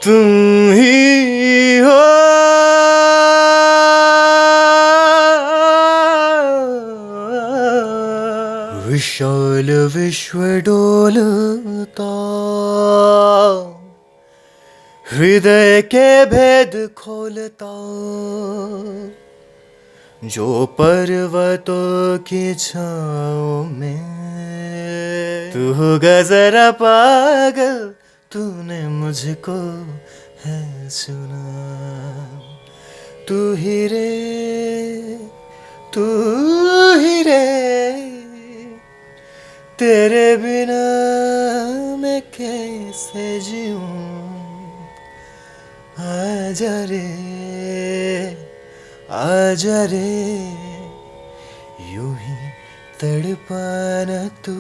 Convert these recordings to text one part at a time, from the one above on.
तुम ही हो। विशाल विश्व डोलता, हृदय के भेद खोलता, जो पर्वतों की छाँव में तू होगा जरा पागल, तूने मुझको है सुना। तू ही रे, तू ही रे, तेरे बिना मैं कैसे जीऊं। आजा रे, आजा रे, यूं ही तड़पाना तू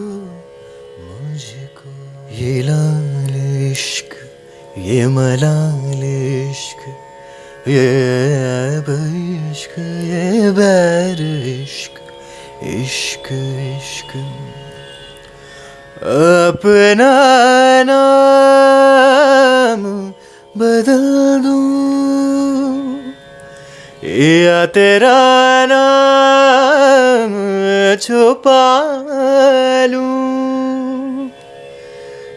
मुझको। ये लाल इश्क, ये मलाल इश्क, ये ऐब इश्क, ये बैर इश्क, इश्क इश्क। अपना नाम बदल दूं या तेरा नाम छुपा लूं,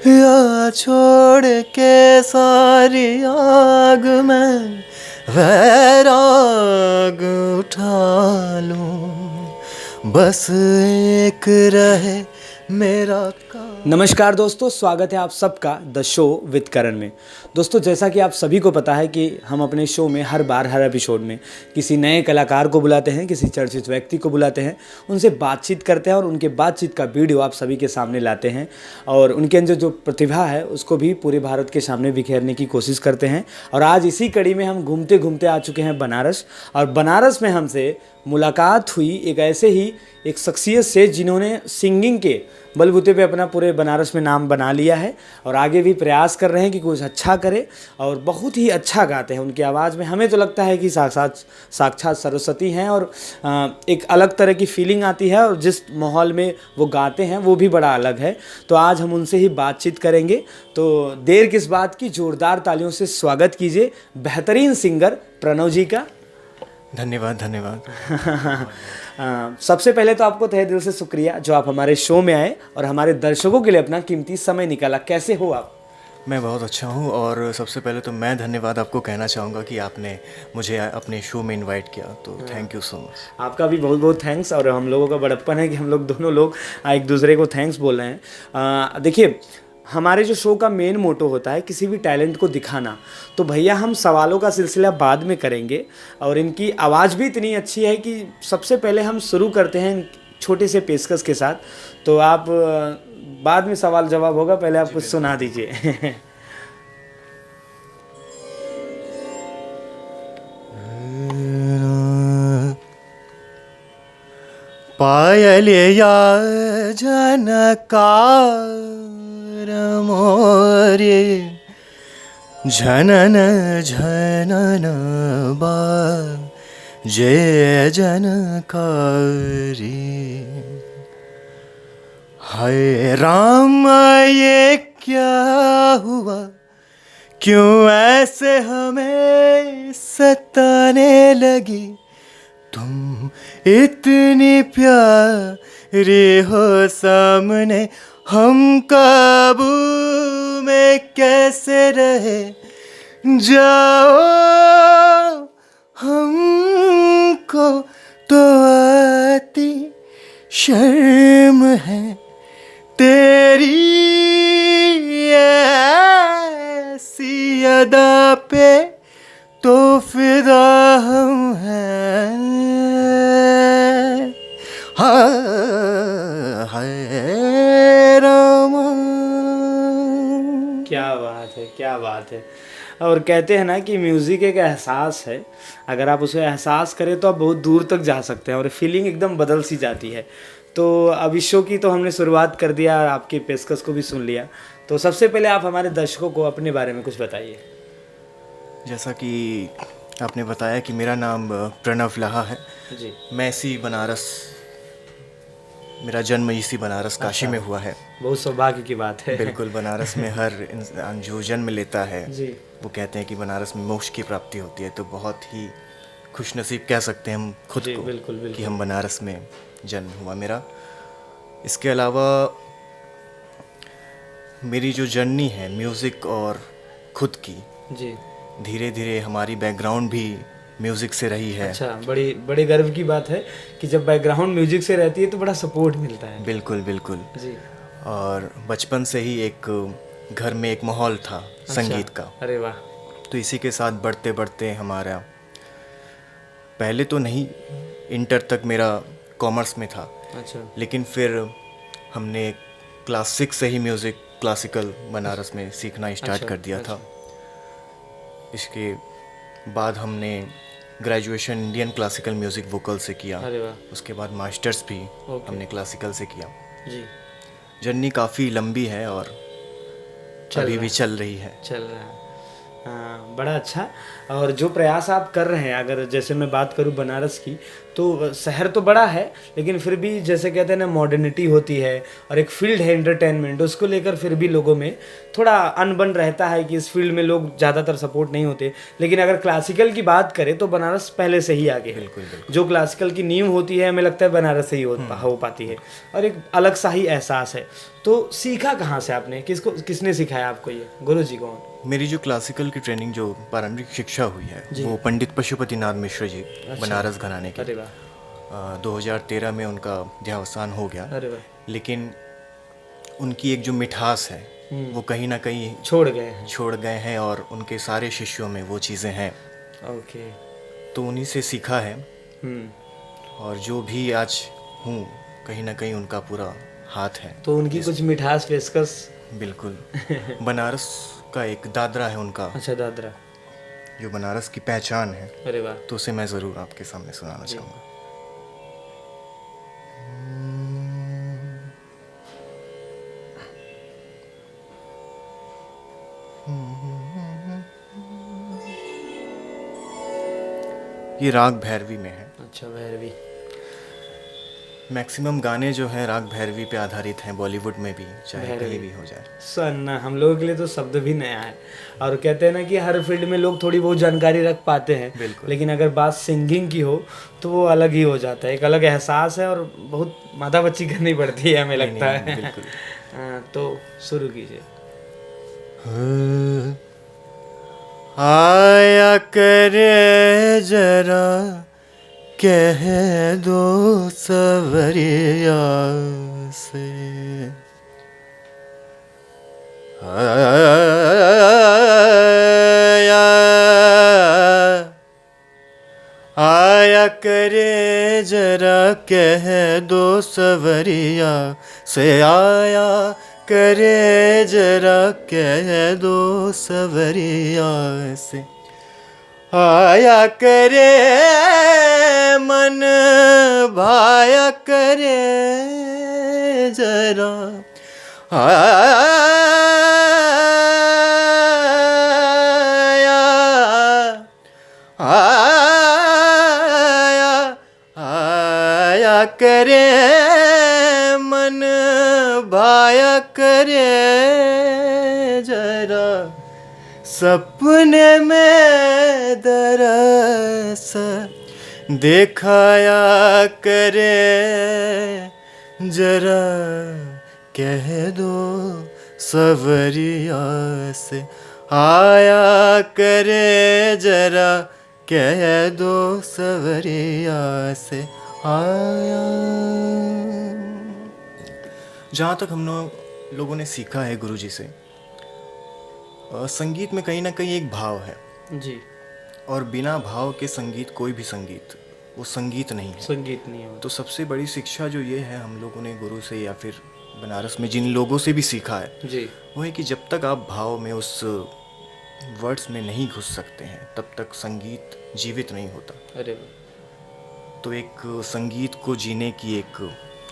या छोड़ के सारी आग में वैराग उठा लूं। बस एक रहे मेरा काम। नमस्कार दोस्तों, स्वागत है आप सबका द शो विद करण में। दोस्तों, जैसा कि आप सभी को पता है कि हम अपने शो में हर बार हर एपिसोड में किसी नए कलाकार को बुलाते हैं, किसी चर्चित व्यक्ति को बुलाते हैं, उनसे बातचीत करते हैं और उनके बातचीत का वीडियो आप सभी के सामने लाते हैं और उनके अंदर जो प्रतिभा है उसको भी पूरे भारत के सामने बिखेरने की कोशिश करते हैं। और आज इसी कड़ी में हम घूमते घूमते आ चुके हैं बनारस, और बनारस में हमसे मुलाकात हुई एक ऐसे ही एक शख्सियत से जिन्होंने सिंगिंग के बलबूते पे अपना पूरे बनारस में नाम बना लिया है और आगे भी प्रयास कर रहे हैं कि कुछ अच्छा करे, और बहुत ही अच्छा गाते हैं। उनकी आवाज़ में हमें तो लगता है कि साक्षात सरस्वती हैं और एक अलग तरह की फीलिंग आती है, और जिस माहौल में वो गाते हैं वो भी बड़ा अलग है। तो आज हम उनसे ही बातचीत करेंगे, तो देर किस बात की, जोरदार तालियों से स्वागत कीजिए बेहतरीन सिंगर प्रणव जी का। धन्यवाद धन्यवाद। सबसे पहले तो आपको तहे दिल से शुक्रिया जो आप हमारे शो में आए और हमारे दर्शकों के लिए अपना कीमती समय निकाला। कैसे हो आप? मैं बहुत अच्छा हूँ, और सबसे पहले तो मैं धन्यवाद आपको कहना चाहूँगा कि आपने मुझे अपने शो में इनवाइट किया, तो थैंक यू सो मच। आपका भी बहुत बहुत थैंक्स, और हम लोगों का बड़प्पन है कि हम लोग दोनों लोग एक दूसरे को थैंक्स बोल रहे हैं। देखिए, हमारे जो शो का मेन मोटो होता है किसी भी टैलेंट को दिखाना, तो भैया हम सवालों का सिलसिला बाद में करेंगे, और इनकी आवाज़ भी इतनी अच्छी है कि सबसे पहले हम शुरू करते हैं छोटे से पेशकश के साथ। तो आप बाद में सवाल जवाब होगा, पहले आप कुछ सुना दीजिए। पायलिया जनकार मोरे, झनन झनन बाजे जनकारी। हाय राम, ये क्या हुआ, क्यों ऐसे हमें सताने लगी। तुम इतनी प्यारी हो सामने, हम काबू में कैसे रहे। जाओ, हमको तो आती शर्म है, तेरी ऐसी अदा पे तो फिदा हम हैं। हाय रामा। क्या बात है, क्या बात है। और कहते हैं ना कि म्यूज़िक एक एहसास है, अगर आप उसे एहसास करें तो आप बहुत दूर तक जा सकते हैं और फीलिंग एकदम बदल सी जाती है। तो अब इस शो की तो हमने शुरुआत कर दिया और आपकी पेशकश को भी सुन लिया, तो सबसे पहले आप हमारे दर्शकों को अपने बारे में कुछ बताइए। जैसा कि आपने बताया कि मेरा नाम प्रणव लाहा है जी। मैं इसी बनारस, मेरा जन्म इसी बनारस काशी में हुआ है। बहुत सौभाग्य की बात है। बिल्कुल, बनारस में हर इंसान जो जन्म लेता है जी, वो कहते हैं कि बनारस में मोक्ष की प्राप्ति होती है, तो बहुत ही खुशनसीब कह सकते हैं हम खुद जी, को बिल्कुल, बिल्कुल। कि हम बनारस में जन्म हुआ मेरा। इसके अलावा मेरी जो जर्नी है म्यूज़िक और खुद की, जी। धीरे धीरे हमारी बैकग्राउंड भी म्यूज़िक से रही है। अच्छा, बड़ी बड़ी गर्व की बात है कि जब बैकग्राउंड म्यूजिक से रहती है तो बड़ा सपोर्ट मिलता है। बिल्कुल बिल्कुल। जी। और बचपन से ही एक घर में एक माहौल था संगीत अच्छा, का, अरे वाह। तो इसी के साथ बढ़ते बढ़ते हमारा पहले तो नहीं, इंटर तक मेरा कॉमर्स में था, अच्छा, लेकिन फिर हमने क्लास 6 से ही म्यूज़िक क्लासिकल बनारस में सीखना स्टार्ट अच्छा, कर दिया अच्छा। था। इसके बाद हमने graduation Indian classical music vocal से किया। अरे वाह। उसके बाद मास्टर्स भी ओके। हमने क्लासिकल से किया। जी। जर्नी काफ़ी लंबी है और चल अभी रहा भी है। चल रही है। चल रहा है। हाँ, बड़ा अच्छा। और जो प्रयास आप कर रहे हैं, अगर जैसे मैं बात करूँ बनारस की, तो शहर तो बड़ा है, लेकिन फिर भी जैसे कहते हैं ना, मॉडर्निटी होती है और एक फील्ड है एंटरटेनमेंट, उसको लेकर फिर भी लोगों में थोड़ा अनबन रहता है कि इस फील्ड में लोग ज़्यादातर सपोर्ट नहीं होते। लेकिन अगर क्लासिकल की बात करें तो बनारस पहले से ही आगे है। बिल्कुल बिल्कुल। जो क्लासिकल की नींव होती है, हमें लगता है बनारस से ही हो पाती है, और एक अलग सा ही एहसास है। तो सीखा कहाँ से आपने, किसने सिखाया आपको ये, गुरु जी कौन? मेरी जो क्लासिकल की ट्रेनिंग, जो प्रारंभिक शिक्षा हुई है, वो पंडित पशुपतिनाथ मिश्र जी, बनारस घराने के। अरे वाह। 2013 में उनका देहावसान हो गया, अरे वाह। लेकिन उनकी एक जो मिठास है वो कहीं ना कहीं छोड़ गए हैं। छोड़ गए हैं, और उनके सारे शिष्यों में वो चीज़ें हैं, ओके। तो उन्हीं से सीखा है। हम्म। और जो भी आज हूँ, कहीं ना कहीं उनका पूरा हाथ है। तो उनकी कुछ मिठास पेशकश। बिल्कुल। बनारस का एक दादरा है उनका, अच्छा, दादरा। जो बनारस की पहचान है, अरे वाह। तो उसे मैं ज़रूर आपके सामने सुनाना चाहूँगा। ये राग भैरवी में है। अच्छा, भैरवी। मैक्सिमम गाने जो हैं राग भैरवी पे आधारित हैं, बॉलीवुड में भी, चाहे भैरवी। कहीं भी हो जाए। सुनना हम लोगों के लिए तो शब्द भी नया है, और कहते हैं ना कि हर फील्ड में लोग थोड़ी बहुत जानकारी रख पाते हैं, बिल्कुल। लेकिन अगर बात सिंगिंग की हो तो वो अलग ही हो जाता है, एक अलग एहसास है, और बहुत माथा बच्ची करनी पड़ती है, हमें लगता नहीं, है। बिल्कुल। हाँ, तो शुरू कीजिए। आया करे जरा कह दो सवरिया से, आया करे जरा कह दो सवरिया से, आया करे जरा कह दो सवरिया से, आया करे मन भाया करे जरा, आया करे मन भाया करे जरा, सपने में दरस दिखाया करे जरा, कह दो सवरिया से, आया करे जरा कह दो सवरिया से, आया। जहाँ तक हम लोगों ने सीखा है गुरुजी से, संगीत में कहीं ना कहीं एक भाव है, जी। और बिना भाव के संगीत, कोई भी संगीत, वो संगीत नहीं है। संगीत नहीं हो। तो सबसे बड़ी शिक्षा जो ये है, हम लोगों ने गुरु से या फिर बनारस में जिन लोगों से भी सीखा है, जी। वो है कि जब तक आप भाव में, उस वर्ड्स में नहीं घुस सकते हैं, तब तक संगीत जीवित नहीं होता। अरे तो एक संगीत को जीने की एक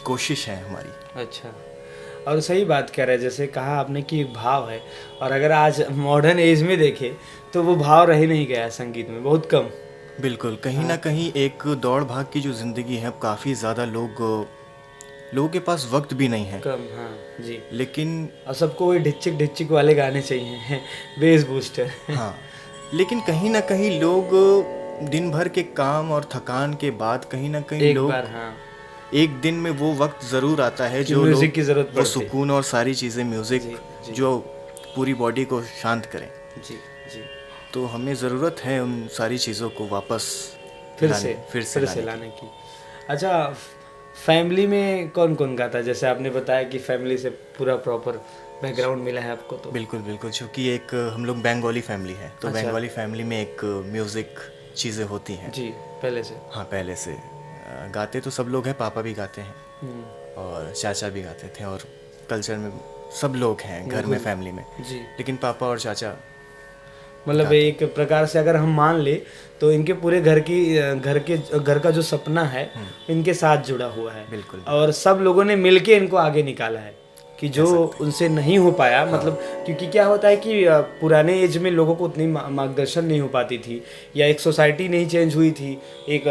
कोशिश है हमारी। अच्छा, और सही बात कह रहे हैं, जैसे कहा आपने कि एक भाव है, और अगर आज मॉडर्न एज में देखें तो वो भाव रह नहीं गया है संगीत में, बहुत कम। बिल्कुल, कहीं ना कहीं एक दौड़ भाग की जो ज़िंदगी है, काफ़ी ज़्यादा लोग लोगों के पास वक्त भी नहीं है, कम, हाँ जी। लेकिन और सबको वही ढिच्चिक ढिच्चिक वाले गाने चाहिए बेस बूस्टर। हाँ, लेकिन कहीं ना कहीं लोग दिन भर के काम और थकान के बाद कहीं ना कहीं एक लोग बार हाँ एक दिन में वो वक्त ज़रूर आता है कि जो म्यूजिक लोग की ज़रूरत वो पड़ती है। सुकून और सारी चीज़ें म्यूज़िक जी जी जो पूरी बॉडी को शांत करें। जी जी। तो हमें ज़रूरत है उन सारी चीज़ों को वापस फिर फिर से लाने लाने की। अच्छा, फैमिली में कौन कौन गाता है? जैसे आपने बताया कि फैमिली से पूरा प्रॉपर बैकग्राउंड मिला है आपको, तो बिल्कुल बिल्कुल, क्योंकि एक हम लोग बंगाली फैमिली है, तो अच्छा। बंगाली फैमिली में एक म्यूज़िक चीज़ें होती हैं। जी पहले से। हाँ, पहले से गाते तो सब लोग हैं, पापा भी गाते हैं हम्म, और चाचा भी गाते थे, और कल्चर में सब लोग हैं घर में, फैमिली में। जी। लेकिन पापा और चाचा मतलब एक प्रकार से अगर हम मान ले तो इनके पूरे घर का जो सपना है इनके साथ जुड़ा हुआ है। बिल्कुल और सब लोगों ने मिलके इनको आगे निकाला है कि जो उनसे नहीं हो पाया, मतलब क्योंकि क्या होता है कि पुराने एज में लोगों को उतनी मार्गदर्शन नहीं हो पाती थी, या एक सोसाइटी नहीं चेंज हुई थी, एक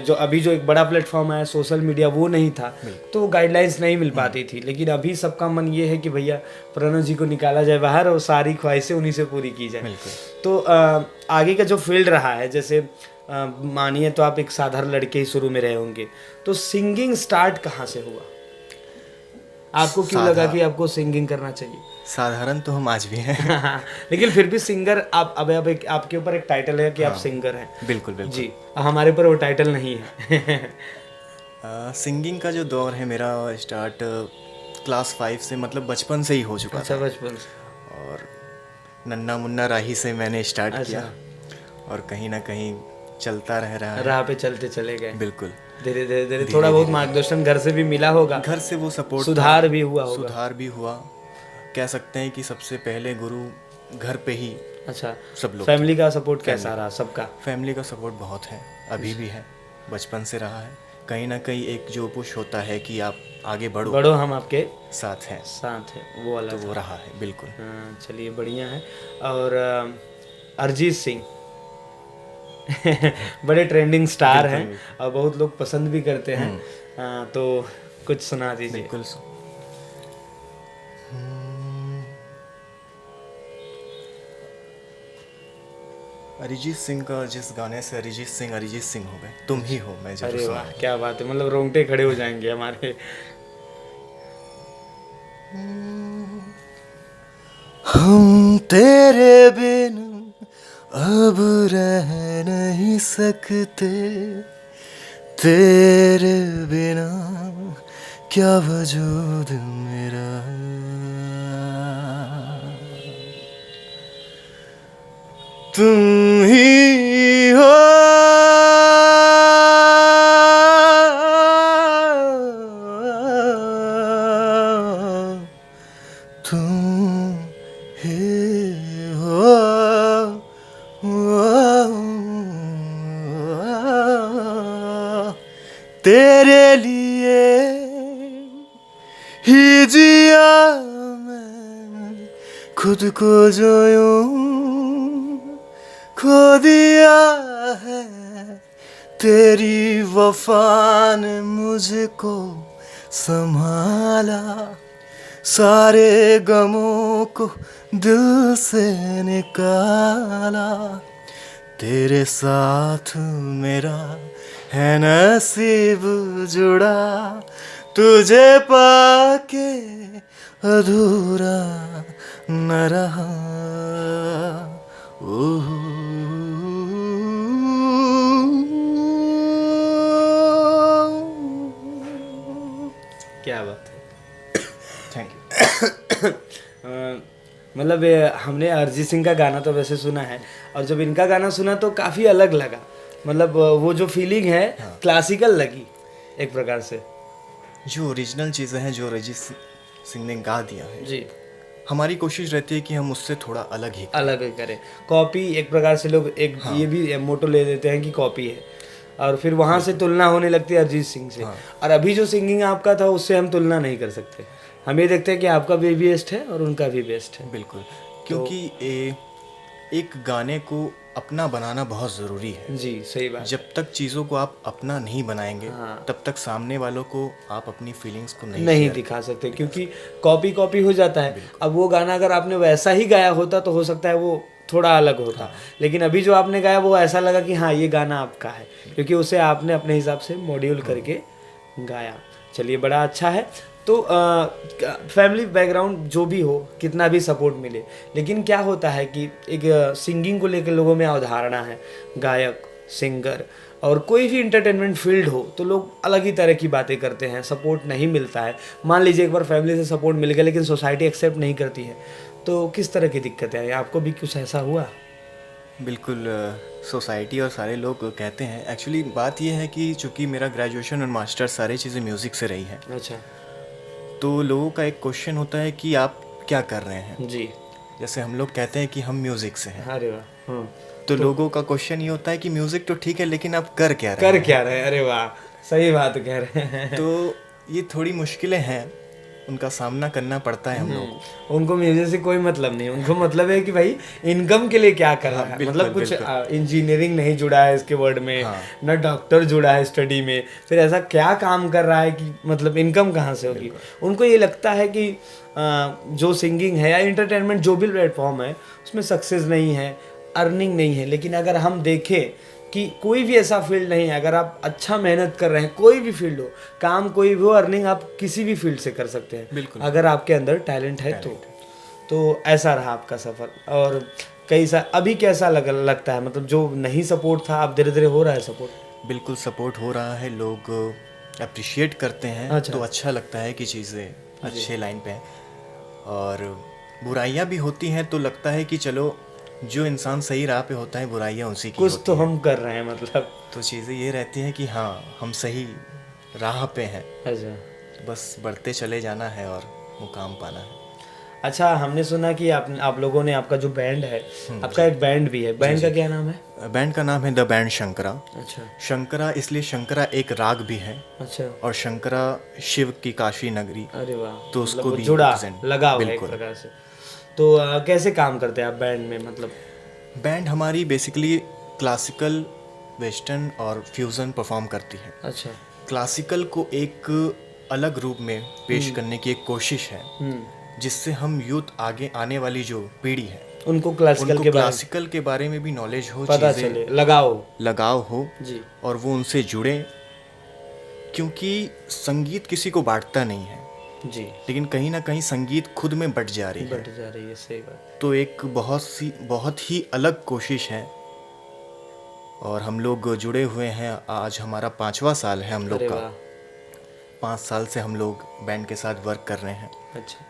जो अभी जो एक बड़ा प्लेटफॉर्म है सोशल मीडिया वो नहीं था, तो गाइडलाइंस नहीं मिल पाती थी। लेकिन अभी सबका मन ये है कि भैया प्रणव जी को निकाला जाए बाहर और सारी ख्वाहिशें उन्हीं से पूरी की जाए। तो आगे का जो फील्ड रहा है, जैसे मानिए तो आप एक साधारण लड़के ही शुरू में रहे होंगे, तो सिंगिंग स्टार्ट कहाँ से हुआ? आपको क्यों लगा कि आपको सिंगिंग करना चाहिए? साधारण तो हम आज भी हैं। लेकिन फिर भी सिंगर आप, अब आपके ऊपर एक टाइटल है कि आप सिंगर हैं। बिल्कुल बिल्कुल जी, हमारे ऊपर वो टाइटल नहीं है। सिंगिंग का जो दौर है मेरा स्टार्ट क्लास 5 से, मतलब बचपन से ही हो चुका अच्छा, था। बचपन से। और नन्ना मुन्ना राही से मैंने स्टार्ट किया, और कहीं ना कहीं चलता रह रहा है। राह पे चलते चले गए। बिल्कुल, धीरे धीरे थोड़ा बहुत मार्गदर्शन घर से भी मिला होगा, घर से वो सपोर्ट, सुधार भी हुआ होगा। सुधार भी हुआ। कह सकते हैं कि सबसे पहले गुरु घर पे ही। अच्छा, सब लोग, फैमिली का सपोर्ट कैसा रहा सबका? फैमिली का सपोर्ट बहुत है, अभी भी है, बचपन से रहा है। कहीं ना कहीं एक जो पुश होता है कि आप आगे बढ़ो, हम आपके साथ हैं, साथ है, वो वाला तो वो रहा है बिल्कुल। हाँ, चलिए बढ़िया है। और अरिजीत सिंह बड़े ट्रेंडिंग स्टार हैं और बहुत लोग पसंद भी करते हैं। तो कुछ सुना दीजिए। बिल्कुल। अरिजीत सिंह का जिस गाने से अरिजीत सिंह हो गए, तुम ही हो मैं जरूर अरे सुना। वाह, क्या बात है, मतलब रोंगटे खड़े हो जाएंगे हमारे। हम तेरे बिन अब रह नहीं सकते, तेरे बिना क्या वजूद मेरा। तुम ही हो, तुम ही हो, तेरे लिए ही जिया मैं, खुद को जो यूं खो दिया है, तेरी वफा ने मुझको संभाला, सारे गमों को दिल से निकाला। तेरे साथ मेरा है नसीब जुड़ा, तुझे पाके अधूरा न रहा। क्या बात है, थैंक यू। मतलब हमने अरिजीत सिंह का गाना तो वैसे सुना है, और जब इनका गाना सुना तो काफ़ी अलग लगा। मतलब वो जो फीलिंग है क्लासिकल लगी एक प्रकार से। जो ओरिजिनल चीज़ें हैं जो अरिजीत सिंह ने गा दिया है, जी, हमारी कोशिश रहती है कि हम उससे थोड़ा अलग ही करें। कॉपी एक प्रकार से लोग एक ये भी मोटो ले लेते हैं कि कॉपी है, और फिर वहाँ से तुलना होने लगती है अरिजीत सिंह से। और अभी जो सिंगिंग आपका था उससे हम तुलना नहीं कर सकते। हम ये देखते हैं कि आपका भी बेस्ट है और उनका भी बेस्ट है। बिल्कुल, क्योंकि एक गाने को अपना बनाना बहुत ज़रूरी है। जी सही बात। जब तक चीज़ों को आप अपना नहीं बनाएंगे हाँ। तब तक सामने वालों को आप अपनी फीलिंग्स को नहीं नहीं शेयर दिखा सकते क्योंकि कॉपी कॉपी हो जाता है। अब वो गाना अगर आपने वैसा ही गाया होता तो हो सकता है वो थोड़ा अलग होता, लेकिन अभी जो आपने गाया वो ऐसा लगा कि हाँ ये गाना आपका है, क्योंकि उसे आपने अपने हिसाब से मॉड्यूल करके गाया। चलिए बड़ा अच्छा है। तो फैमिली बैकग्राउंड जो भी हो, कितना भी सपोर्ट मिले, लेकिन क्या होता है कि एक सिंगिंग को लेकर लोगों में अवधारणा है, गायक, सिंगर और कोई भी इंटरटेनमेंट फील्ड हो तो लोग अलग ही तरह की बातें करते हैं, सपोर्ट नहीं मिलता है। मान लीजिए एक बार फैमिली से सपोर्ट मिल गया लेकिन सोसाइटी एक्सेप्ट नहीं करती है, तो किस तरह की दिक्कतें आई? आपको भी कुछ ऐसा हुआ? बिल्कुल। सोसाइटी और सारे लोग कहते हैं, एक्चुअली बात यह है कि चूंकि मेरा ग्रेजुएशन और मास्टर सारी चीज़ें म्यूज़िक से रही हैं, अच्छा। तो लोगों का एक क्वेश्चन होता है कि आप क्या कर रहे हैं। जी। जैसे हम लोग कहते हैं कि हम म्यूज़िक से हैं, अरे वाह। तो लोगों का क्वेश्चन ये होता है कि म्यूज़िक तो ठीक है लेकिन आप कर क्या रहे कर क्या रहे हैं? अरे वाह, सही बात कह रहे हैं। हैं। तो ये थोड़ी मुश्किलें हैं, उनका सामना करना पड़ता है हम लोग को। उनको म्यूजिक से कोई मतलब नहीं, उनको मतलब है कि भाई इनकम के लिए क्या कर रहा है। बिल्कुल, मतलब कुछ इंजीनियरिंग नहीं जुड़ा है इसके वर्ड में, ना डॉक्टर जुड़ा है स्टडी में, फिर ऐसा क्या काम कर रहा है कि मतलब इनकम कहाँ से होगी। उनको ये लगता है कि जो सिंगिंग है या इंटरटेनमेंट जो भी प्लेटफॉर्म है उसमें सक्सेस नहीं है, अर्निंग नहीं है। लेकिन अगर हम देखें कि कोई भी ऐसा फील्ड नहीं है, अगर आप अच्छा मेहनत कर रहे हैं, कोई भी फील्ड हो, काम कोई भी हो, अर्निंग आप किसी भी फील्ड से कर सकते हैं, बिल्कुल। अगर आपके अंदर टैलेंट है तो ऐसा रहा आपका सफ़र। और कई अभी कैसा लगता है, मतलब जो नहीं सपोर्ट था अब धीरे धीरे हो रहा है सपोर्ट? बिल्कुल सपोर्ट हो रहा है, लोग अप्रिशिएट करते हैं। अच्छा। तो अच्छा लगता है कि चीज़ें अच्छे लाइन पे हैं, और बुराइयां भी होती हैं तो लगता है कि चलो जो इंसान सही राह पे होता है बुराइयां उसी की कुछ होती तो हैं। हम कर रहे हैं मतलब। तो चीज़ें ये रहती हैं कि हाँ हम सही राह पे हैं, अच्छा। बस बढ़ते चले जाना है और मुकाम पाना है। अच्छा, हमने सुना कि आप लोगों ने, आपका जो बैंड है, आपका एक बैंड भी है, बैंड का क्या नाम है? बैंड का नाम है द बैंड शंकरा। अच्छा। शंकरा इसलिए, शंकरा एक राग भी है, अच्छा। और शंकरा शिव की काशी नगरी, अरे वाह, तो मतलब उसको वो भी जुड़ा represent- लगाव है एक बिल्कुल। प्रकार से। तो कैसे काम करते हैं आप बैंड में मतलब? बैंड हमारी बेसिकली क्लासिकल, वेस्टर्न और फ्यूज़न परफॉर्म करती है। अच्छा। क्लासिकल को एक अलग रूप में पेश करने की एक कोशिश है, जिससे हम यूथ, आगे आने वाली जो पीढ़ी है, उनको क्लासिकल के बारे में क्लासिकल के बारे में भी नॉलेज हो, पता चीज़ें चले, लगाव हो, जी। और वो उनसे जुड़े, क्योंकि संगीत किसी को बांटता नहीं है जी। लेकिन कहीं ना कहीं संगीत खुद में बट जा रही है। बढ़ जा रही है, सही बात। तो एक बहुत ही अलग कोशिश है, और हम लोग जुड़े हुए हैं। आज हमारा 5वां साल है हम लोग अरे का। वाह। 5 साल से हम लोग बैंड के साथ वर्क कर रहे हैं। अच्छा,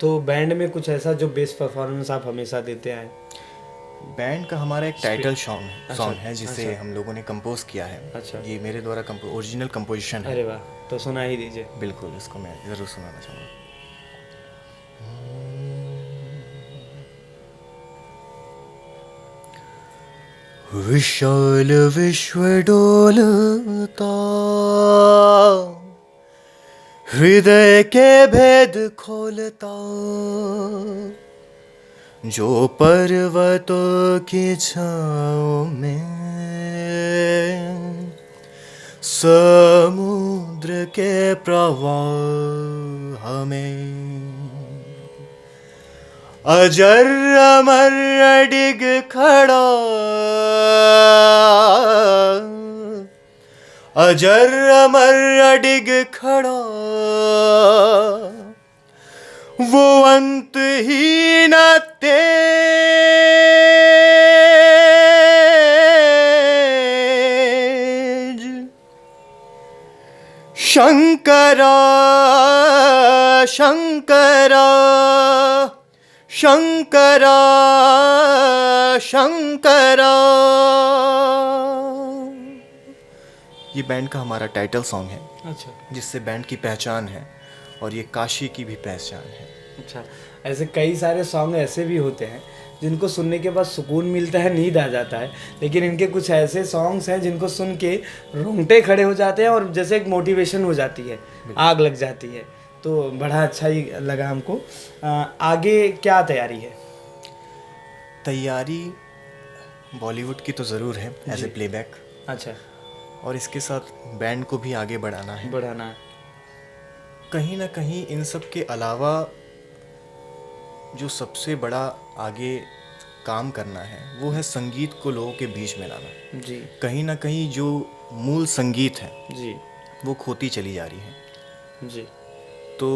तो बैंड में कुछ ऐसा जो बेस्ट परफॉर्मेंस आप हमेशा देते आए? बैंड का हमारा एक टाइटल सॉन्ग है जिसे अच्छा। हम लोगों ने कंपोज किया है। अच्छा। ये मेरे द्वारा ओरिजिनल कंपोजिशन है। अरे वाह, तो सुना ही दीजिए। बिल्कुल, इसको मैं ज़रूर सुनाना चाहूँगा। विशाल विश्व डोलता, हृदय के भेद खोलता, जो पर्वतों की छाँव में समुद्र के प्रवाह में अजर अमर अडिग खड़ा, अजर अमर अडिग खड़ा, वो अंतहीन तेज शंकरा, शंकरा, शंकरा, शंकरा। ये बैंड का हमारा टाइटल सॉन्ग है। अच्छा। जिससे बैंड की पहचान है, और ये काशी की भी पहचान है। अच्छा, ऐसे कई सारे सॉन्ग ऐसे भी होते हैं जिनको सुनने के बाद सुकून मिलता है, नींद आ जाता है, लेकिन इनके कुछ ऐसे सॉन्ग्स हैं जिनको सुन के रोंगटे खड़े हो जाते हैं और जैसे एक मोटिवेशन हो जाती है, आग लग जाती है। तो बड़ा अच्छा ही लगा हमको। आगे क्या तैयारी है? तैयारी बॉलीवुड की तो ज़रूर है एज ए जी। प्लेबैक, अच्छा, और इसके साथ बैंड को भी आगे बढ़ाना है। बढ़ाना है। कहीं ना कहीं इन सब के अलावा जो सबसे बड़ा आगे काम करना है वो है संगीत को लोगों के बीच में लाना। जी, कहीं ना कहीं जो मूल संगीत है जी, वो खोती चली जा रही है, जी, तो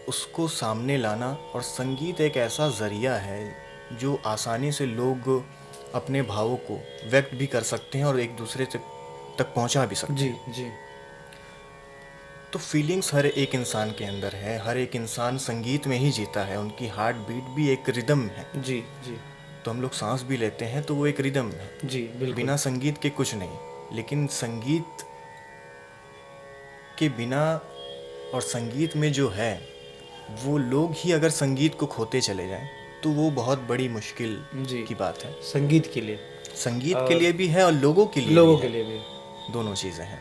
उसको सामने लाना। और संगीत एक ऐसा ज़रिया है जो आसानी से लोग अपने भावों को व्यक्त भी कर सकते हैं और एक दूसरे तक पहुंचा भी सकते जी, हैं। जी, तो फीलिंग्स हर एक इंसान के अंदर है, हर एक इंसान संगीत में ही जीता है, उनकी हार्ट बीट भी एक रिदम है। जी, जी, तो हम लोग सांस भी लेते हैं तो वो एक रिदम है, जी, बिल्कुल। बिना संगीत के कुछ नहीं। लेकिन संगीत के बिना और संगीत में जो है वो लोग ही अगर संगीत को खोते चले जाएं तो वो बहुत बड़ी मुश्किल जी, की बात है। संगीत के लिए, संगीत के लिए भी है और लोगों के लिए लोगों भी के है, लिए भी दोनों चीज़ें हैं,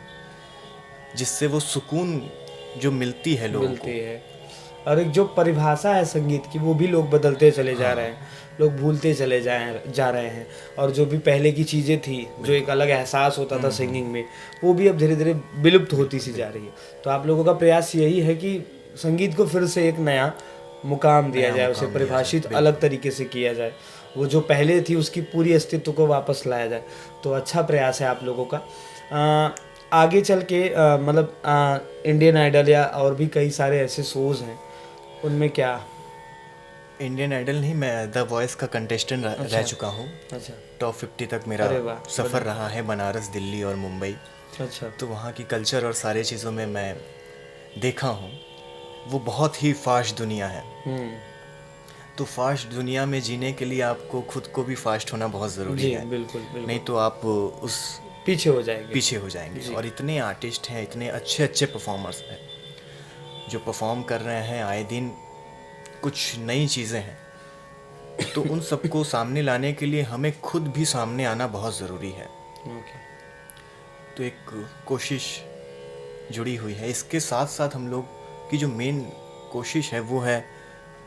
जिससे वो सुकून जो मिलती है लोगों मिलती को। है। और एक जो परिभाषा है संगीत की वो भी लोग बदलते चले जा रहे हैं, लोग भूलते चले जा रहे हैं। और जो भी पहले की चीज़ें थी, जो एक अलग एहसास होता था सिंगिंग में, वो भी अब धीरे धीरे विलुप्त होती सी जा रही है। तो आप लोगों का प्रयास यही है कि संगीत को फिर से एक नया मुकाम दिया जाए, उसे परिभाषित अलग तरीके से किया जाए, वो जो पहले थी उसकी पूरी अस्तित्व को वापस लाया जाए। तो अच्छा प्रयास है आप लोगों का। आगे चल के मतलब इंडियन आइडल या और भी कई सारे ऐसे शोज़ हैं, उनमें क्या? इंडियन आइडल नहीं, मैं द वॉइस का कंटेस्टेंट रह चुका हूँ। अच्छा, टॉप 50 तक मेरा अरे वाह, सफ़र रहा है, बनारस, दिल्ली और मुंबई। अच्छा, तो वहाँ की कल्चर और सारे चीज़ों में मैं देखा हूँ, वो बहुत ही फास्ट दुनिया है। तो फास्ट दुनिया में जीने के लिए आपको खुद को भी फास्ट होना बहुत ज़रूरी जी, है, बिल्कुल, बिल्कुल। नहीं तो आप उस पीछे हो जाएंगे। पीछे हो जाएंगे। और इतने आर्टिस्ट हैं, इतने अच्छे अच्छे परफॉर्मर्स हैं जो परफॉर्म कर रहे हैं आए दिन, कुछ नई चीज़ें हैं। तो उन सबको सामने लाने के लिए हमें खुद भी सामने आना बहुत ज़रूरी है। ओके, तो एक कोशिश जुड़ी हुई है। इसके साथ साथ हम लोग की जो मेन कोशिश है वो है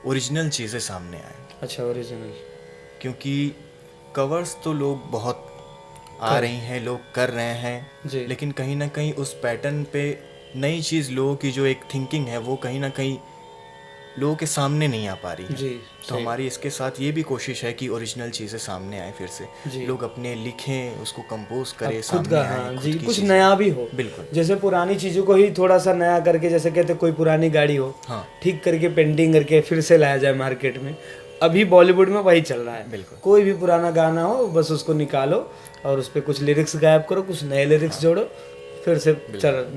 ओरिजिनल चीज़ें सामने आए, अच्छा, ओरिजिनल। क्योंकि कवर्स तो लोग बहुत आ रही हैं, लोग कर रहे हैं, जी, लेकिन कहीं ना कहीं उस पैटर्न पे नई चीज़, लोगों की जो एक थिंकिंग है वो कहीं ना कहीं लोगों के सामने नहीं आ पा रही है। जी, तो हमारी इसके साथ ये भी कोशिश है कि ओरिजिनल चीज़ें सामने आए, फिर से जी। लोग अपने लिखें, उसको कंपोज करें, खुद सामने का, आए, हाँ खुद जी, की कुछ चीज़ें। नया भी हो। बिल्कुल, जैसे पुरानी चीज़ों को ही थोड़ा सा नया करके, जैसे कहते कोई पुरानी गाड़ी हो, हाँ ठीक करके पेंटिंग करके फिर से लाया जाए मार्केट में। अभी बॉलीवुड में वही चल रहा है। बिल्कुल। कोई भी पुराना गाना हो, बस उसको निकालो और उस पर कुछ लिरिक्स गायब करो, कुछ नए लिरिक्स जोड़ो, फिर से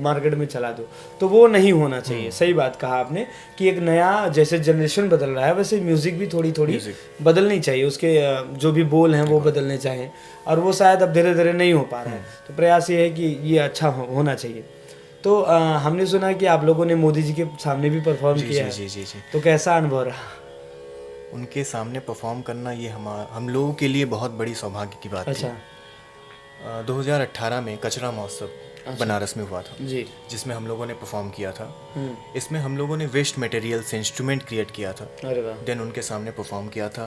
मार्केट में चला दो। तो वो नहीं होना चाहिए। सही बात कहा आपने कि एक नया, जैसे जनरेशन बदल रहा है वैसे म्यूज़िक भी थोड़ी थोड़ी बदलनी चाहिए, उसके जो भी बोल हैं वो बदलने चाहिए, और वो शायद अब धीरे धीरे नहीं हो पा रहा है। तो प्रयास ये है कि ये अच्छा होना चाहिए। तो हमने सुना कि आप लोगों ने मोदी जी के सामने भी परफॉर्म किया है, जी जी जी। तो कैसा अनुभव रहा? उनके सामने परफॉर्म करना ये हम लोगों के लिए बहुत बड़ी सौभाग्य की बात थी। अच्छा, 2018 में कचरा महोत्सव बनारस में हुआ था, जी, जिसमें हम लोगों ने परफॉर्म किया था। इसमें हम लोगों ने वेस्ट मटेरियल से इंस्ट्रूमेंट क्रिएट किया था, अरे वाह, देन उनके सामने परफॉर्म किया था।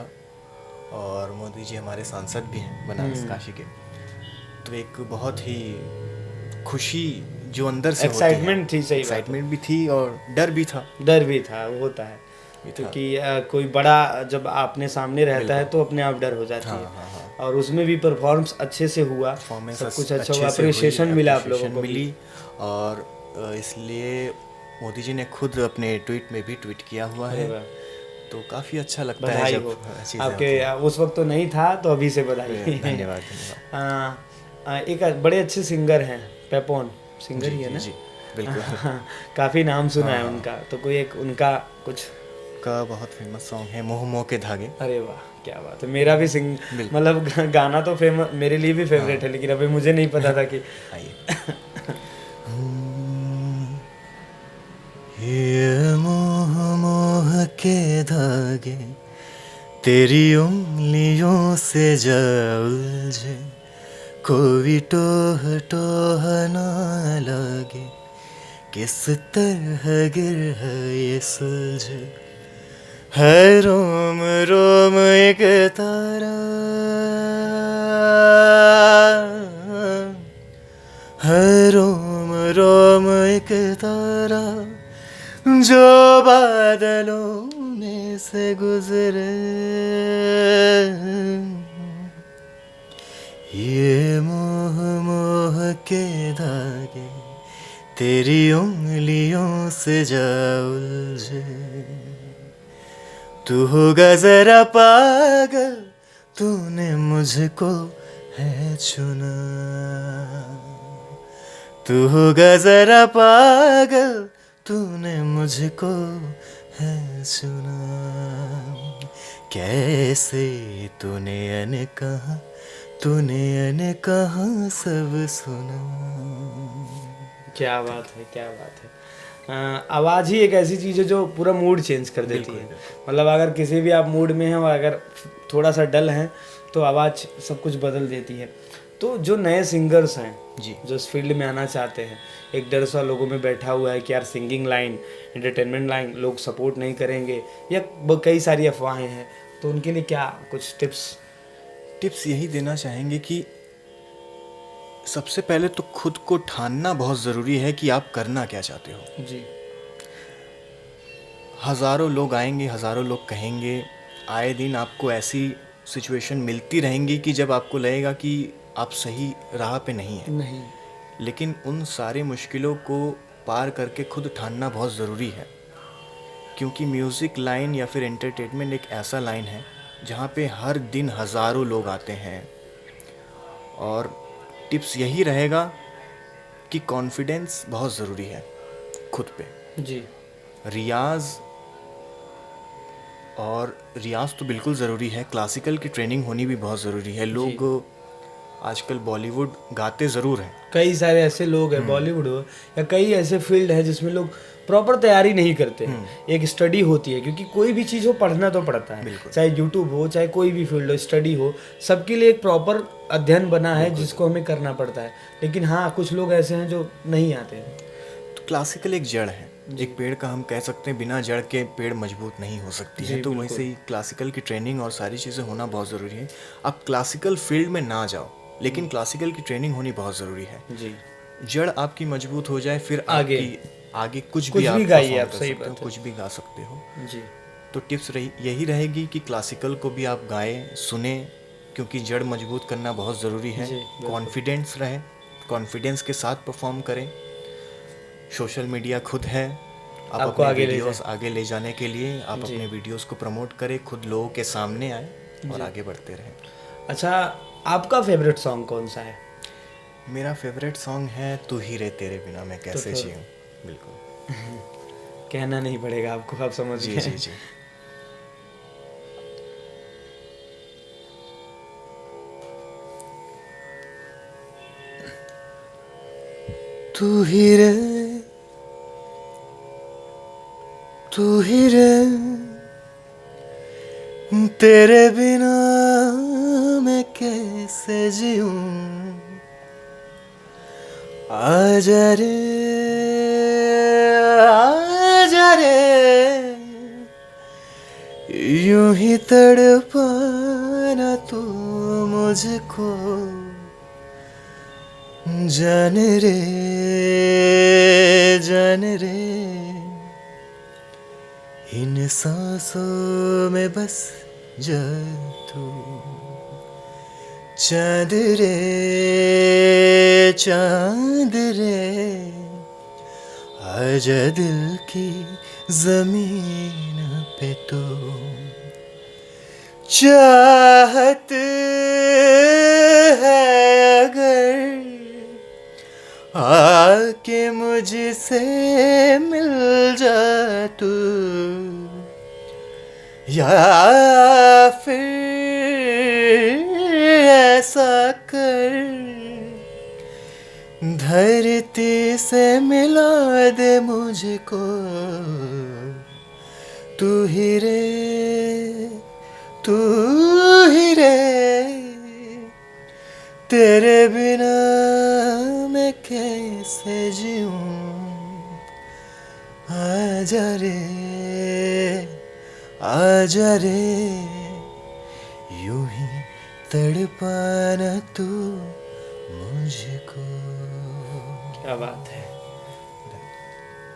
और मोदी जी हमारे सांसद भी हैं बनारस काशी के। तो एक बहुत ही खुशी जो अंदर से होती है, एक्साइटमेंट थी। सही बात है। एक्साइटमेंट भी थी और डर भी था। डर भी था, वो होता है, क्योंकि कोई बड़ा जब आपने सामने रहता है तो अपने आप डर हो जाती है। हाँ। और उसमें भी परफॉर्मेंस अच्छे से हुआ, परफॉर्मेंस सब कुछ अच्छा अच्छे हुआ, से हुई, अप्रिसिएशन मिला आप लोगों को भी। मिली। और इसलिए मोदी जी ने खुद अपने ट्वीट में भी ट्वीट किया हुआ है, तो काफ़ी अच्छा लगता है बधाई जब हो चीज़ें आपके। उस वक्त तो नहीं था, तो अभी से बधाई। धन्यवाद धन्यवाद। एक बड़े अच्छे सिंगर हैं, पेपोन सिंगर ही है ना? जी बिल्कुल। काफ़ी नाम सुना है उनका, तो कोई एक उनका कुछ का बहुत फेमस सॉन्ग है मोह मोह के धागे। अरे वाह, क्या बात है। मेरा भी मतलब गाना तो फेमस, मेरे लिए भी फेवरेट है, लेकिन अभी मुझे नहीं पता था कि आइए। ये मोह मोह के धागे तेरी उंगलियों से जा उलझे, कोई टोह टोह ना लगे, किस तरह गिर है ये सुलझे, हर रोम रोम एक तारा, हर रोम रोम एक तारा, जो बादलों में से गुजरे, ये मोह मोह के धागे तेरी उंगलियों से जा उलझे। तू होगा जरा पागल, तूने मुझको है चुना। तू होगा जरा पागल, तूने मुझको है चुना। कैसे तूने अनकहा, तूने अनकहा सब सुना। क्या बात है, क्या बात है। आवाज़ ही एक ऐसी चीज़ है जो पूरा मूड चेंज कर देती है। मतलब अगर किसी भी आप मूड में हैं और अगर थोड़ा सा डल हैं तो आवाज़ सब कुछ बदल देती है। तो जो नए सिंगर्स हैं जी, जो इस फील्ड में आना चाहते हैं, एक डर सा लोगों में बैठा हुआ है कि यार सिंगिंग लाइन, एंटरटेनमेंट लाइन लोग सपोर्ट नहीं करेंगे या कई सारी अफवाहें हैं, तो उनके लिए क्या कुछ टिप्स? यही देना चाहेंगे कि सबसे पहले तो खुद को ठानना बहुत ज़रूरी है कि आप करना क्या चाहते हो। जी हज़ारों लोग आएंगे, हज़ारों लोग कहेंगे, आए दिन आपको ऐसी सिचुएशन मिलती रहेंगी कि जब आपको लगेगा कि आप सही राह पे नहीं हैं। नहीं। लेकिन उन सारे मुश्किलों को पार करके खुद ठानना बहुत ज़रूरी है, क्योंकि म्यूज़िक लाइन या फिर एंटरटेनमेंट एक ऐसा लाइन है जहाँ पे हर दिन हज़ारों लोग आते हैं। और टिप्स यही रहेगा कि कॉन्फिडेंस बहुत ज़रूरी है खुद पे। जी रियाज़, और रियाज़ तो बिल्कुल ज़रूरी है, क्लासिकल की ट्रेनिंग होनी भी बहुत ज़रूरी है। लोग आजकल बॉलीवुड गाते ज़रूर हैं, कई सारे ऐसे लोग हैं बॉलीवुड हो या कई ऐसे फील्ड है जिसमें लोग प्रॉपर तैयारी नहीं करते हैं। एक स्टडी होती है, क्योंकि कोई भी चीज़ हो पढ़ना तो पड़ता है, चाहे यूट्यूब हो चाहे कोई भी फील्ड हो, स्टडी हो, सबके लिए एक प्रॉपर अध्ययन बना है जिसको हमें करना पड़ता है। लेकिन हाँ, कुछ लोग ऐसे हैं जो नहीं आते हैं। तो क्लासिकल एक जड़ है, एक पेड़ का हम कह सकते हैं बिना जड़ के पेड़ मजबूत नहीं हो सकती है। तो वैसे ही क्लासिकल की ट्रेनिंग और सारी चीज़ें होना बहुत ज़रूरी है। आप क्लासिकल फील्ड में ना जाओ, लेकिन क्लासिकल की ट्रेनिंग होनी बहुत ज़रूरी है। जी जड़ आपकी मजबूत हो जाए, फिर आगे आगे कुछ भी आप गाइए, आप perform कर सही सकते हो, बात है। कुछ भी गा सकते हो। जी तो टिप्स यही रहेगी कि क्लासिकल को भी आप गाएं, सुने, क्योंकि जड़ मजबूत करना बहुत ज़रूरी है। जी, बिल्कुल। कॉन्फिडेंस रहें, कॉन्फिडेंस के साथ परफॉर्म करें। सोशल मीडिया खुद है, आप आपको अपने आगे ले वीडियोस आगे ले जाने के लिए आप अपने वीडियोस को प्रमोट करें, खुद लोगों के सामने आए और आगे बढ़ते रहें। अच्छा, आपका फेवरेट सॉन्ग कौन सा है? मेरा फेवरेट सॉन्ग है तू ही रे, तेरे बिना मैं कैसे फिर- जीऊँ। बिल्कुल, कहना नहीं पड़ेगा आपको, आप समझ जी गए। जी जी। तू ही रे, तू ही रे, तेरे बिना मैं कैसे जीऊँ। आजा रे, आजा रे, यूं ही तड़पाना तू मुझको। जान रे, जान रे, इन सांसों में बस जा तू। चांद रे, चांद रे, आजा दिल की जमीन पे तो। चाहत है अगर आके मुझसे मिल जा तू, या फिर ऐसा कर धरती से मिला दे मुझको। तू ही रे, तू ही रे, तेरे बिना मैं कैसे जीऊँ। आजा रे, आजा रे यूं ही तड़पाना तू मुझको। क्या बात है,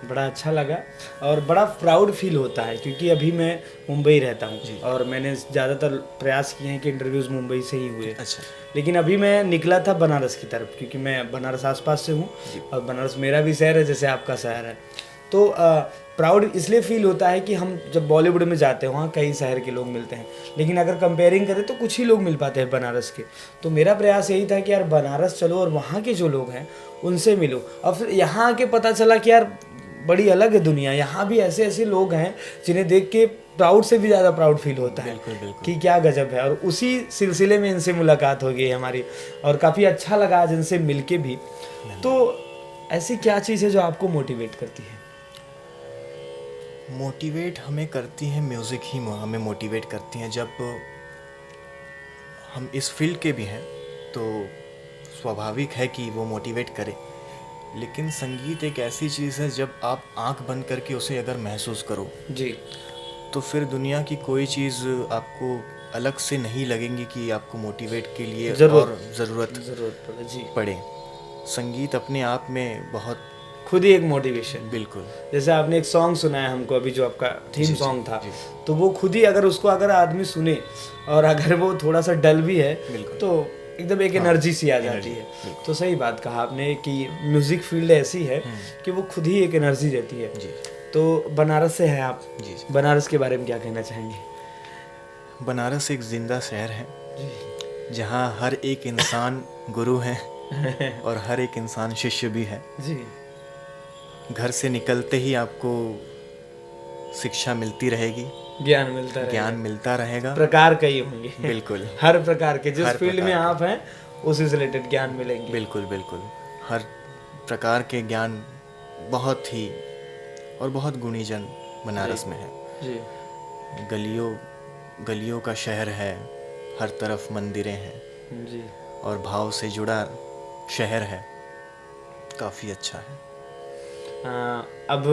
बड़ा अच्छा लगा और बड़ा प्राउड फील होता है क्योंकि अभी मैं मुंबई रहता हूँ और मैंने ज़्यादातर प्रयास किए हैं कि इंटरव्यूज़ मुंबई से ही हुए। अच्छा। लेकिन अभी मैं निकला था बनारस की तरफ क्योंकि मैं बनारस आसपास से हूँ और बनारस मेरा भी शहर है जैसे आपका शहर है। तो प्राउड इसलिए फील होता है कि हम जब बॉलीवुड में जाते हैं वहाँ कई शहर के लोग मिलते हैं, लेकिन अगर कंपेयरिंग करें तो कुछ ही लोग मिल पाते हैं बनारस के। तो मेरा प्रयास यही था कि यार बनारस चलो और वहाँ के जो लोग हैं उनसे मिलो। और फिर यहाँ आके पता चला कि यार बड़ी अलग है दुनिया, यहाँ भी ऐसे ऐसे लोग हैं जिन्हें देख के प्राउड से भी ज़्यादा प्राउड फील होता है कि क्या गजब है। और उसी सिलसिले में इनसे मुलाकात हो गई हमारी और काफ़ी अच्छा लगा आज इनसे मिलके भी। तो ऐसी क्या चीज़ है जो आपको मोटिवेट करती है? मोटिवेट हमें करती है म्यूज़िक ही हमें मोटिवेट करती हैं। जब हम इस फील्ड के भी हैं तो स्वाभाविक है कि वो मोटिवेट करे। लेकिन संगीत एक ऐसी चीज़ है जब आप आंख बंद करके उसे अगर महसूस करो जी, तो फिर दुनिया की कोई चीज़ आपको अलग से नहीं लगेंगी कि आपको मोटिवेट के लिए और ज़रूरत पड़े। संगीत अपने आप में बहुत खुद ही एक मोटिवेशन। बिल्कुल। जैसे आपने एक सॉन्ग सुनाया हमको अभी जो आपका थीम सॉन्ग था, जी। तो वो खुद ही अगर उसको अगर आदमी सुने और अगर वो थोड़ा सा डल भी है तो एकदम एक एनर्जी सी आ जाती है। तो सही बात कहा आपने कि म्यूज़िक फील्ड ऐसी है कि वो खुद ही एक एनर्जी देती है। जी। तो बनारस से हैं आप, जी। बनारस के बारे में क्या कहना चाहेंगे? बनारस एक जिंदा शहर है जहाँ हर एक इंसान गुरु है और हर एक इंसान शिष्य भी है। जी, घर से निकलते ही आपको शिक्षा मिलती रहेगी, ज्ञान मिलता रहेगा। प्रकार कई होंगे बिल्कुल। हर प्रकार के जिस हर फील्ड में प्रकार आप हैं उसी से रिलेटेड ज्ञान मिलेंगे। बिल्कुल बिल्कुल। हर प्रकार के ज्ञान बहुत ही और बहुत गुणीजन बनारस में है। जी, गलियों का शहर है, हर तरफ मंदिरें हैं जी। और भाव से जुड़ा शहर है, काफ़ी अच्छा है। अब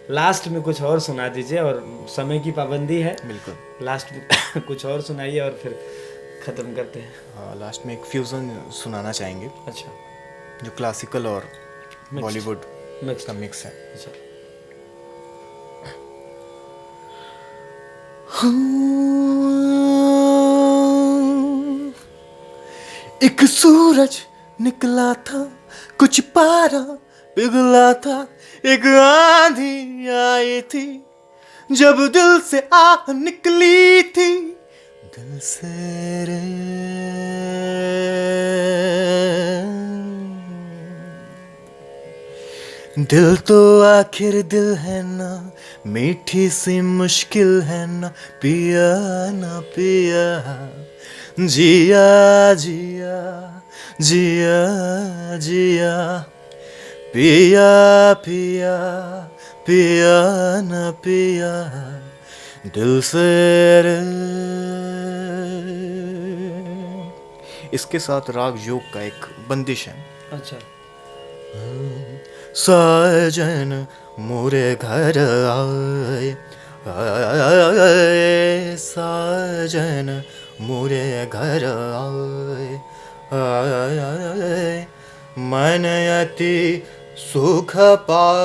लास्ट में कुछ और सुना दीजिए और समय की पाबंदी है। बिल्कुल। लास्ट में कुछ और सुनाइए और फिर ख़त्म करते हैं। हाँ, लास्ट में एक फ्यूज़न सुनाना चाहेंगे। अच्छा, जो क्लासिकल और बॉलीवुड मिक्स का मिक्स है। अच्छा। एक सूरज निकला था, कुछ पारा पिघला था, एक आंधी आई थी, जब दिल से आह निकली थी, दिल से रे। दिल तो आखिर दिल है ना, मीठी सी मुश्किल है ना, पिया ना पिया, जिया जिया जिया जिया, पिया पिया पिया ना पिया, दिल से रे। इसके साथ राग योग का एक बंदिश है। अच्छा। साजन मोरे घर आए, आए साजन मोरे घर आए, आए मन अति सुख पाए,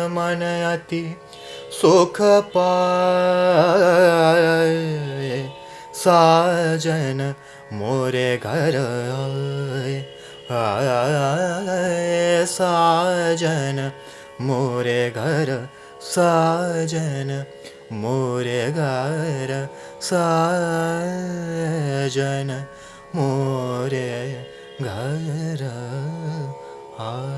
मन अति सुख पाए, साजन मोरे घर आए, आए साजन मोरे घर, साजन मोरे घर, साजन मोरे घर आए।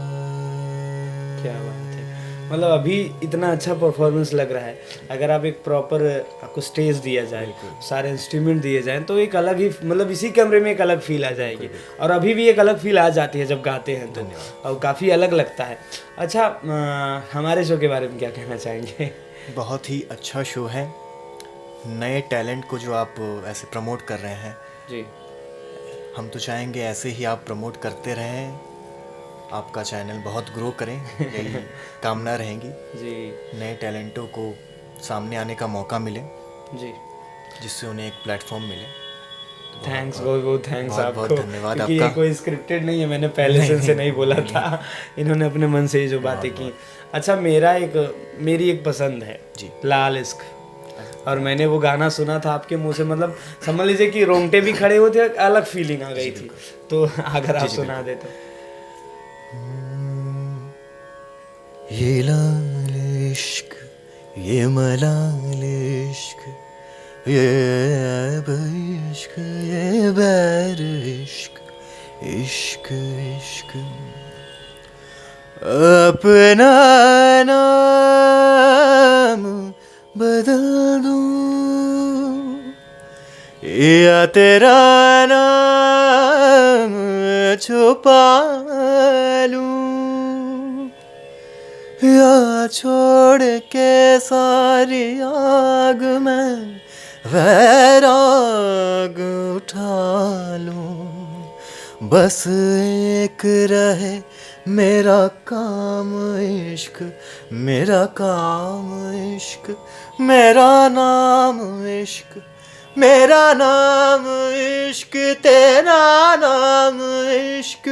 क्या बात है, मतलब अभी इतना अच्छा परफॉर्मेंस लग रहा है। अगर आप एक प्रॉपर आपको स्टेज दिया जाए, सारे इंस्ट्रूमेंट दिए जाएं तो एक अलग ही, मतलब इसी कमरे में एक अलग फील आ जाएगी। और अभी भी एक अलग फील आ जाती है जब गाते हैं तो, और काफ़ी अलग लगता है। अच्छा, हमारे शो के बारे में क्या कहना चाहेंगे? बहुत ही अच्छा शो है। नए टैलेंट को जो आप ऐसे प्रमोट कर रहे हैं, जी, हम तो चाहेंगे ऐसे ही आप प्रमोट करते रहें आपका चैनल बहुत ग्रो करें, यही कामना रहेंगी। जी नए टैलेंटों को सामने आने का मौका मिले, जी। जिससे उन्हें एक प्लेटफॉर्म मिले। थैंक्स, बहुत बहुत थैंक्स बहुत आपको। बहुत धन्यवाद क्योंकि ये आपका। कोई स्क्रिप्टेड नहीं है, मैंने पहले से इनसे नहीं बोला था, इन्होंने अपने मन से ये जो बातें की। अच्छा, मेरी एक पसंद है जी। लाल इश्क, और मैंने वो गाना सुना था आपके मुंह से, मतलब समझ लीजिए कि रोंगटे भी खड़े होते, एक अलग फीलिंग आ गई थी। तो अगर आप सुना दे तो। ये लाल इश्क, ये मलाल इश्क, ये ऐब इश्क, ये बैर इश्क, इश्क इश्क अपना नाम बदल दूं या तेरा नाम छुपा लूं, या छोड़ के सारी आग में वैराग उठा लूं, बस एक रहे मेरा काम इश्क, मेरा काम इश्क, मेरा नाम इश्क, मेरा नाम इश्क, तेरा नाम इश्क,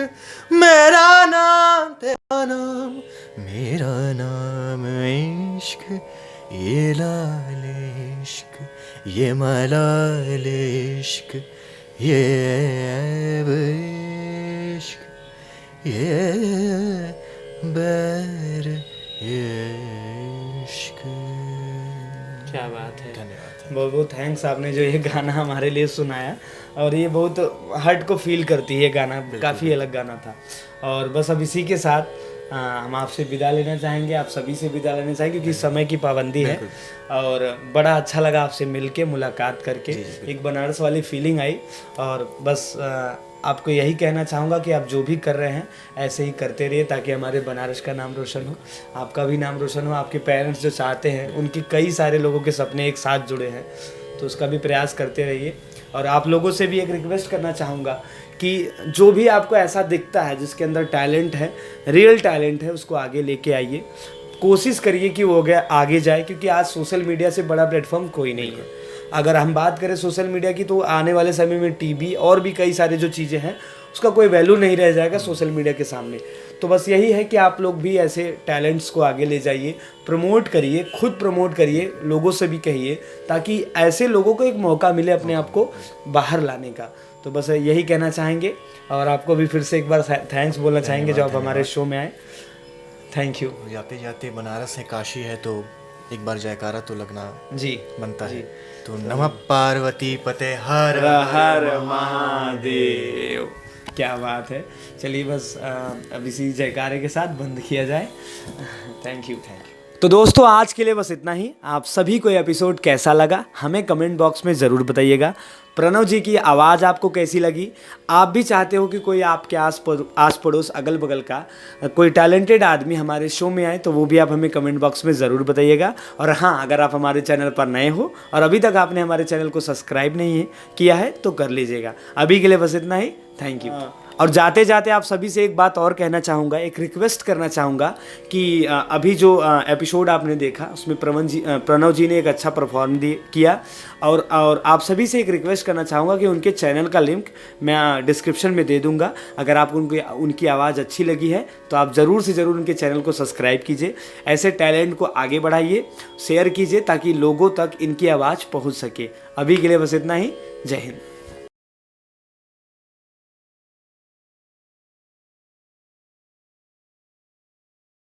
मेरा नाम तेरा नाम, मेरा नाम इश्क, ये लाल इश्क, ये मलाल इश्क, ये ऐब इश्क, ये बैर इश्क। क्या बात है, धन्यवाद। बहुत बहुत थैंक्स, आपने जो ये गाना हमारे लिए सुनाया, और ये बहुत हर्ट को फील करती है ये गाना, काफ़ी अलग गाना था। और बस अब इसी के साथ हम आपसे विदा लेना चाहेंगे, आप सभी से विदा लेना चाहेंगे, क्योंकि समय की पाबंदी है। और बड़ा अच्छा लगा आपसे मिलके, मुलाकात करके, एक बनारस वाली फीलिंग आई। और बस आपको यही कहना चाहूँगा कि आप जो भी कर रहे हैं ऐसे ही करते रहिए, ताकि हमारे बनारस का नाम रोशन हो, आपका भी नाम रोशन हो। आपके पेरेंट्स जो चाहते हैं, उनके कई सारे लोगों के सपने एक साथ जुड़े हैं, तो उसका भी प्रयास करते रहिए। और आप लोगों से भी एक रिक्वेस्ट करना चाहूँगा कि जो भी आपको ऐसा दिखता है, जिसके अंदर टैलेंट है, रियल टैलेंट है, उसको आगे लेके आइए, कोशिश करिए कि वो आगे जाए, क्योंकि आज सोशल मीडिया से बड़ा प्लेटफॉर्म कोई नहीं है। अगर हम बात करें सोशल मीडिया की, तो आने वाले समय में टीवी और भी कई सारे जो चीज़ें हैं, उसका कोई वैल्यू नहीं रह जाएगा सोशल मीडिया के सामने। तो बस यही है कि आप लोग भी ऐसे टैलेंट्स को आगे ले जाइए, प्रमोट करिए, खुद प्रमोट करिए, लोगों से भी कहिए, ताकि ऐसे लोगों को एक मौका मिले अपने आप को बाहर लाने का। तो बस यही कहना चाहेंगे, और आपको भी फिर से एक बार थैंक्स बोलना चाहेंगे जो आप हमारे शो में आए। Thank you. जाते जाते बनारस है, काशी है, तो एक बार जयकारा तो लगना जी बनता है। तो नमः पार्वती पते हर हर महादेव। क्या बात है। चलिए बस अब इसी जयकारे के साथ बंद किया जाए। Thank you. तो दोस्तों, आज के लिए बस इतना ही। आप सभी को एपिसोड कैसा लगा हमें कमेंट बॉक्स में ज़रूर बताइएगा। प्रणव जी की आवाज़ आपको कैसी लगी? आप भी चाहते हो कि कोई आपके आस पड़ोस अगल बगल का कोई टैलेंटेड आदमी हमारे शो में आए, तो वो भी आप हमें कमेंट बॉक्स में ज़रूर बताइएगा। और हाँ, अगर आप हमारे चैनल पर नए हो और अभी तक आपने हमारे चैनल को सब्सक्राइब नहीं किया है, तो कर लीजिएगा। अभी के लिए बस इतना ही। Thank you. और जाते जाते आप सभी से एक बात और कहना चाहूँगा, एक रिक्वेस्ट करना चाहूँगा कि अभी जो एपिसोड आपने देखा, उसमें प्रणव जी ने एक अच्छा परफॉर्म किया। और आप सभी से एक रिक्वेस्ट करना चाहूँगा कि उनके चैनल का लिंक मैं डिस्क्रिप्शन में दे दूँगा। अगर आप उनकी आवाज़ अच्छी लगी है, तो आप ज़रूर से ज़रूर उनके चैनल को सब्सक्राइब कीजिए। ऐसे टैलेंट को आगे बढ़ाइए, शेयर कीजिए, ताकि लोगों तक इनकी आवाज़ पहुँच सके। अभी के लिए बस इतना ही। जय हिंद।